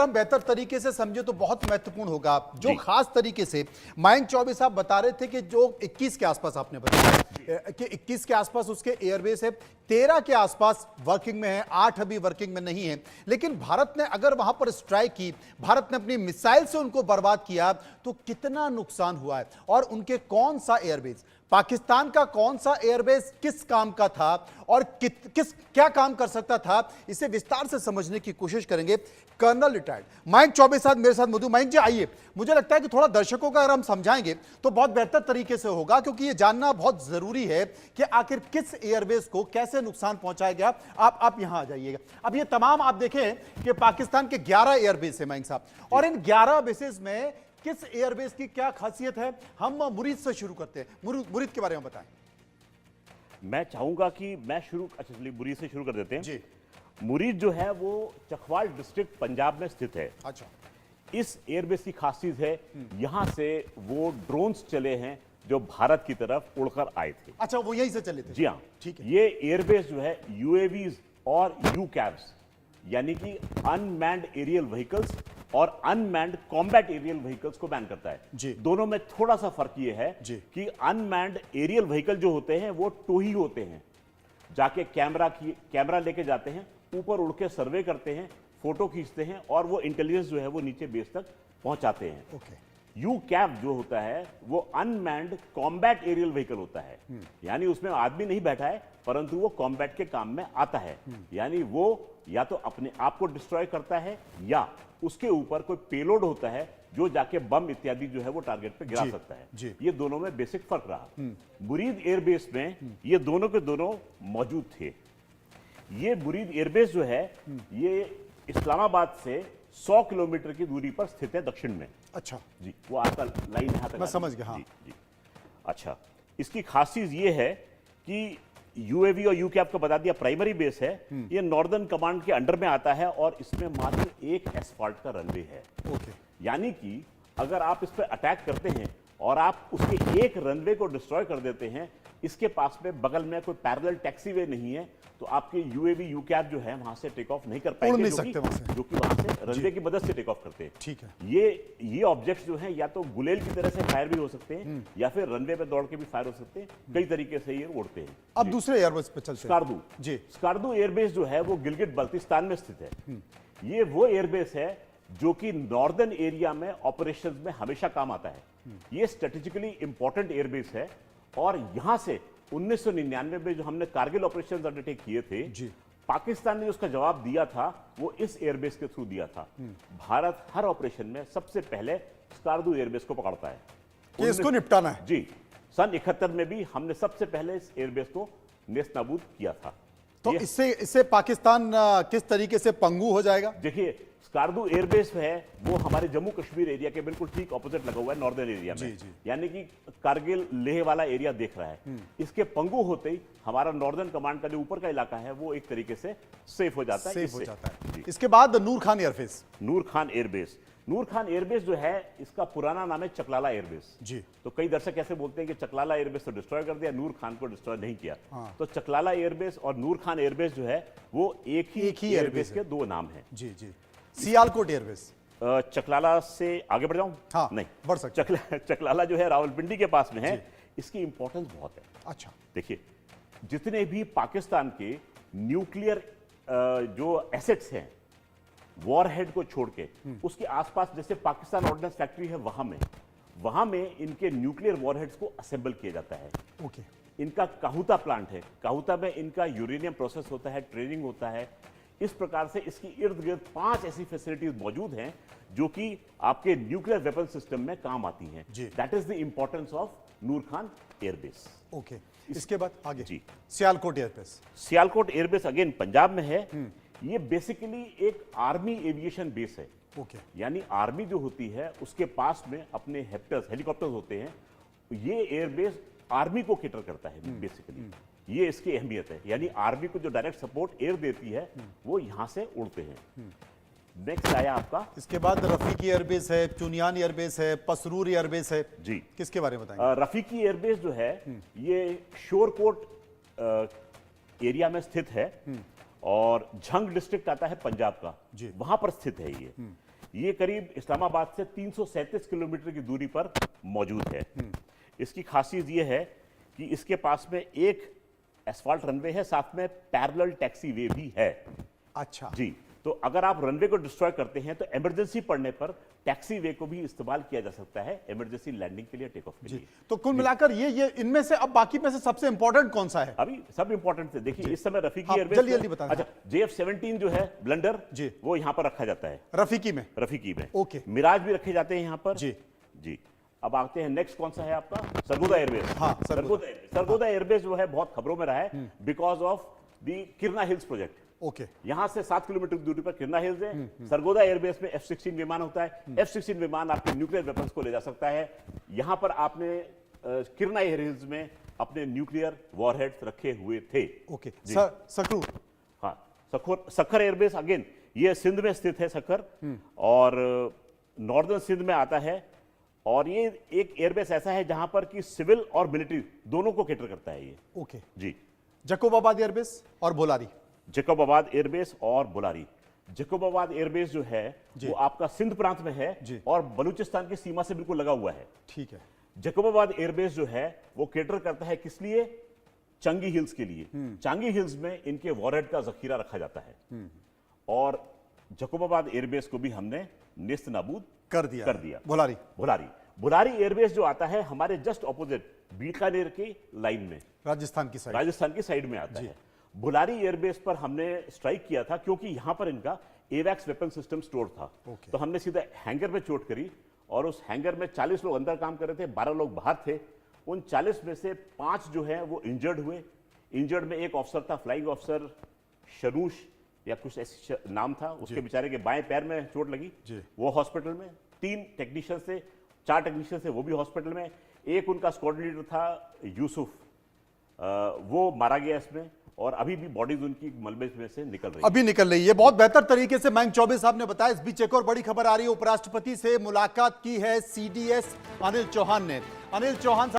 हम बेहतर तरीके से समझे तो बहुत महत्वपूर्ण होगा। जो खास तरीके से मयंक चौबे साहब बता रहे थे कि जो 21 के आसपास आपने बताया कि 21 के आसपास उसके एयरबेस है, 13 के आसपास वर्किंग में है, 8 अभी वर्किंग में नहीं है। लेकिन भारत ने अगर वहां पर स्ट्राइक की, भारत ने अपनी मिसाइल से उनको बर्बाद किया, तो कितना नुकसान हुआ है और उनके कौन सा एयरबेस, पाकिस्तान का कौन सा एयरबेस किस काम का था और क्या काम कर सकता था, इसे विस्तार से समझने की कोशिश करेंगे। कर्नल रिटायर्ड मयंक चौबे साहब मेरे साथ मौजूद। मयंक जी आइए, मुझे लगता है कि थोड़ा दर्शकों का अगर हम समझाएंगे तो बहुत बेहतर तरीके से होगा, क्योंकि ये जानना बहुत जरूरी है कि आखिर किस एयरबेस को कैसे नुकसान पहुंचाया गया। आप यहां आ जाइएगा। अब ये तमाम आप देखें कि पाकिस्तान के 11 एयरबेस है मयंक साहब, और इन 11 बेसेस में किस एयरबेस की क्या खासियत है, हम मुरीद से शुरू करते हैं। मुरीद के बारे में बताएं। मैं चाहूंगा कि मैं मुरीद से शुरू कर देते हैं जी। मुरीद जो है वो चकवाल डिस्ट्रिक्ट पंजाब में स्थित है। अच्छा। इस एयरबेस की खासियत है यहां से वो ड्रोन्स चले हैं जो भारत की तरफ उड़कर आए थे। अच्छा, वो यहीं से चले थे? जी हाँ, ठीक है। ये एयरबेस जो है यूएवीज और यूकैव्स यानी कि अनमैन्ड एरियल व्हीकल्स और अनमैन्ड कॉम्बैट एरियल व्हीकल्स को बैन करता है। जी। दोनों में थोड़ा सा फर्क ये है कि अनमैन्ड एरियल व्हीकल जो होते हैं वो टोही होते हैं, जाके कैमरा लेके जाते हैं, ऊपर उड़ के सर्वे करते हैं, फोटो खींचते हैं और वो इंटेलिजेंस जो है वो नीचे बेस तक पहुंचाते हैं। ओके। यू कैव जो होता है वो अनमैन्ड कॉम्बैट एरियल व्हीकल होता है, यानी उसमें आदमी नहीं बैठा है परंतु वो कॉम्बैट के काम में आता है। यानी वो या तो अपने आप को डिस्ट्रॉय करता है या उसके ऊपर कोई पेलोड होता है जो जाके बम इत्यादि जो है वो टारगेट पे गिरा सकता है। ये दोनों में बेसिक फर्क रहा। मुरीद एयरबेस में ये दोनों के दोनों मौजूद थे। ये मुरीद एयरबेस जो है ये इस्लामाबाद से 100 किलोमीटर की दूरी पर स्थित है दक्षिण में। अच्छा जी, वो आपका लाइन यहां तक मैं समझ गया। हाँ। जी। अच्छा, इसकी खासियत ये है कि यूएवी और यूकैप का बता दिया प्राइमरी बेस है। ये नॉर्दर्न कमांड के अंडर में आता है और इसमें मात्र एक एस्फाल्ट का रनवे है। ओके। यानी कि अगर आप इस पर अटैक करते हैं और आप उसके एक रनवे को डिस्ट्रॉय कर देते हैं, इसके पास में बगल में कोई पैरेलल टैक्सीवे नहीं है, तो आपके यूएवी यूकैप जो है वहां से टेक ऑफ नहीं कर पाएंगे, जो कि वहां से रनवे की मदद से टेक ऑफ करते हैं। ठीक है। ये ऑब्जेक्ट्स जो हैं या तो गुलेल की तरह से फायर भी हो सकते हैं या फिर रनवे पे दौड़ के भी फायर हो सकते हैं। कई तरीके से ये उड़ते हैं। अब दूसरे एयरबेस पे चलते हैं। स्कार्दू। जी। स्कार्दू एयरबेस जो है वो गिलगिट बल्तिस्तान में स्थित है। ये वो एयरबेस है जो कि नॉर्दर्न एरिया में ऑपरेशंस में हमेशा काम आता है। ये स्ट्रेटेजिकली इंपॉर्टेंट एयरबेस है और यहां से 1999 में जो हमने कारगिल ऑपरेशंस अंडरटेक किए थे, पाकिस्तान ने उसका जवाब दिया था, वो इस एयरबेस के थ्रू दिया था। भारत हर ऑपरेशन में सबसे पहले स्कार्दू एयरबेस को पकड़ता है कि इसको निपटाना है। जी। सन 71 में भी हमने सबसे पहले इस एयरबेस को नेस्तनाबूद किया था। तो इससे पाकिस्तान किस तरीके से पंगु हो जाएगा? देखिए, स्कार्दू एयरबेस है वो हमारे जम्मू कश्मीर एरिया के बिल्कुल ठीक ऑपोजिट लगा हुआ है, नॉर्दर्न एरिया में। यानी कि कारगिल लेह वाला एरिया देख रहा है। इसके पंगु होते ही हमारा नॉर्दर्न कमांड का जो ऊपर का इलाका है वो एक तरीके से सेफ हो जाता है। इसके बाद नूर खान एयरबेस। नूर खान एयरबेस। नूर खान एयरबेस जो है इसका पुराना नाम है चकलाला एयरबेस। जी। तो कई दर्शक ऐसे बोलते हैं कि चकलाला एयरबेस तो डिस्ट्रॉय कर दिया, नूर खान को डिस्ट्रॉय नहीं किया। तो चकलाला एयरबेस और नूर खान एयरबेस जो है वो एक ही एयरबेस के दो नाम है। जी जी। सियालकोट एयरबेस। चकलाला से आगे बढ़ जाऊं? हाँ, नहीं बढ़ सकते। चकलाला जो है रावलपिंडी के पास में है। इसकी इंपॉर्टेंस बहुत है। अच्छा। देखिए, जितने भी पाकिस्तान के न्यूक्लियर जो एसेट्स हैं वॉरहेड को छोड़ के उसके आसपास, जैसे पाकिस्तान ऑर्डिनेंस फैक्ट्री है, वहां में इनके न्यूक्लियर वॉरहेड्स को असेंबल किया जाता है। ओके। इनका काहुता प्लांट है, काहुता में इनका यूरेनियम प्रोसेस होता है, ट्रेनिंग होता है। इस प्रकार से इसकी इर्द गिर्द 5 ऐसी फैसिलिटीज मौजूद हैं जो कि आपके न्यूक्लियर वेपन सिस्टम में काम आती हैं। That is the importance of Noor Khan airbase. Okay. इसके बाद आगे जी, Sialkot airbase. Sialkot airbase again Punjab में है। ये बेसिकली एक आर्मी एविएशन बेस है। ओके। यानी आर्मी जो होती है उसके पास में अपने हेलीकॉप्टर्स होते हैं। ये एयरबेस आर्मी को केटर करता है बेसिकली। ये इसकी अहमियत है। यानी आर्मी को जो डायरेक्ट सपोर्ट एयर देती है वो यहां से उड़ते हैं। नेक्स्ट आया आपका, इसके बाद रफीकी एयरबेस है, चुनियान एयरबेस है, पसरूर एयरबेस है। जी। किसके बारे में बताएंगे? रफीकी एयरबेस जो है ये शोरकोट एरिया में स्थित है और झंग डिस्ट्रिक्ट आता है पंजाब का, वहां पर स्थित है ये। ये करीब इस्लामाबाद से 337 किलोमीटर की दूरी पर मौजूद है। इसकी खासियत ये है कि इसके पास में एक एसफाल्ट रनवे है, साथ में पैरेलल टैक्सी वे भी है। अच्छा जी, तो अगर आप रनवे को डिस्ट्रॉय करते हैं तो इमरजेंसी पड़ने पर टैक्सी वे को भी इस्तेमाल किया जा सकता है इमरजेंसी लैंडिंग के लिए, टेक ऑफ के लिए। तो कुल मिलाकर ये इनमें से अब बाकी में से सबसे इंपॉर्टेंट कौन सा है? अभी सब इंपॉर्टेंट है। देखिए इस समय रफीकी हाँ, एयरबेस जल्दी जल्दी बताएं। अच्छा, JF-17 जो है ब्लंडर जी, वो यहां पर रखा जाता है रफीकी में। रफीकी में। ओके। मिराज भी रखे जाते हैं यहां पर। जी जी। अब आते हैं नेक्स्ट, कौन सा है आपका? सरगोदा एयरबेस। हाँ, सरगोदा एयरबेस जो है बहुत खबरों में रहा है because of the Kirana hills project. Okay. यहां से 7 किलोमीटर की दूरी पर किरना हिल्स है। सरगोदा एयरबेस में F-16 विमान होता है। F-16 विमान आपके न्यूक्लियर वेपन्स को ले जा सकता है। यहां पर आपने किरना एयर हिल्स में अपने न्यूक्लियर वॉरहेड्स रखे हुए थे। Okay sir, Sukkur. हाँ, सखर एयरबेस अगेन ये सिंध में स्थित है सखर, और नॉर्दर्न सिंध में आता है। और ये एक एयरबेस ऐसा है जहां पर कि सिविल और मिलिट्री दोनों को कैटर करता है ये। ओके जी। जकोबाबाद एयरबेस और बोलारी। जकोबाबाद एयरबेस और बोलारी। जकोबाबाद एयरबेस जो है वो आपका सिंध प्रांत में है और बलूचिस्तान की सीमा से बिल्कुल लगा हुआ है। ठीक है। जकोबाबाद एयरबेस जो है वो कैटर करता है किस लिए? चंगी हिल्स के लिए। चंगी हिल्स में इनके वॉरहेड का जखीरा रखा जाता है। और जकोबाबाद एयरबेस को भी हमने नेस्त नाबूद कर दिया। बोलारी। बुलारी एयरबेस जो आता है हमारे जस्ट ऑपोजिट बीकानेर की लाइन में, राजस्थान की साइड में आता है। बुलारी एयरबेस पर हमने स्ट्राइक किया था क्योंकि यहां पर इनका एवैक्स वेपन सिस्टम स्टोर था। तो हमने सीधा हैंगर पे चोट करी और उस हैंगर में 40 लोग अंदर काम कर रहे थे, 12 लोग बाहर थे। उन 40 में से 5 जो है वो इंजर्ड हुए। इंजर्ड में एक ऑफिसर था, फ्लाइंग ऑफिसर शरूश या कुछ ऐसी नाम था, उसके बेचारे के बाएं पैर में चोट लगी, वो हॉस्पिटल में। 3 टेक्नीशियन से 4 टेक्नीशियन से वो भी हॉस्पिटल में। एक उनका स्क्वाड लीडर था यूसुफ, वो मारा गया इसमें, और अभी भी बॉडीज उनकी मलबे में से निकल रही है। बहुत बेहतर तरीके से मयंक चौबे साहब ने बताया। इस बीच एक और बड़ी खबर आ रही है। उपराष्ट्रपति से मुलाकात की है CDS अनिल चौहान ने। अनिल चौहान